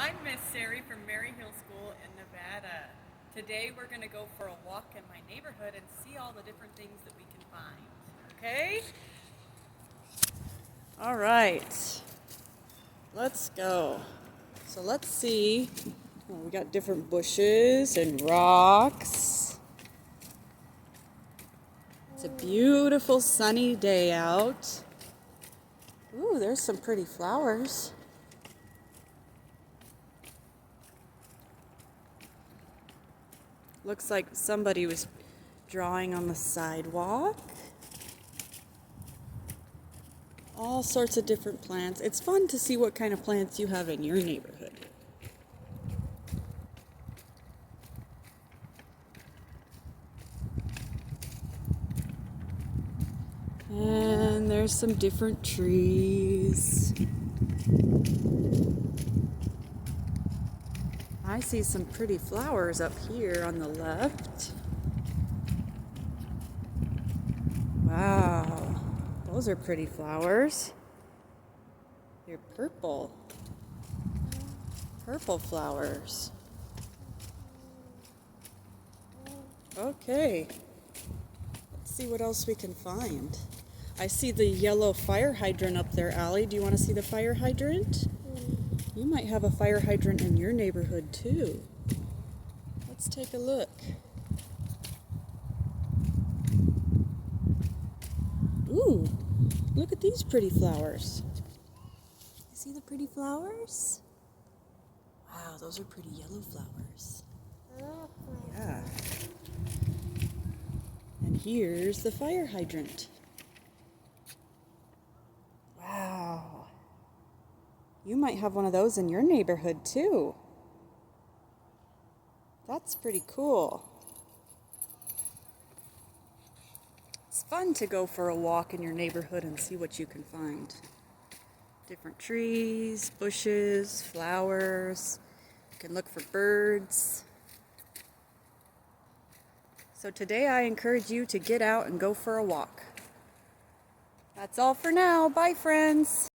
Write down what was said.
I'm Miss Sari from Mary Hill School in Nevada. Today we're going to go for a walk in my neighborhood and see all the different things that we can find. Okay? All right. Let's go. So let's see. Oh, we got different bushes and rocks. It's a beautiful sunny day out. Ooh, there's some pretty flowers. Looks like somebody was drawing on the sidewalk. All sorts of different plants. It's fun to see what kind of plants you have in your neighborhood. And there's some different trees. I see some pretty flowers up here on the left. Wow, those are pretty flowers. They're purple. Purple flowers. Okay, let's see what else we can find. I see the yellow fire hydrant up there, Allie. Do you want to see the fire hydrant? You might have a fire hydrant in your neighborhood too. Let's take a look. Ooh, look at these pretty flowers. You see the pretty flowers? Wow, those are pretty yellow flowers. Yeah. And here's the fire hydrant. Wow. You might have one of those in your neighborhood too. That's pretty cool. It's fun to go for a walk in your neighborhood and see what you can find. Different trees, bushes, flowers. You can look for birds. So today I encourage you to get out and go for a walk. That's all for now. Bye, friends.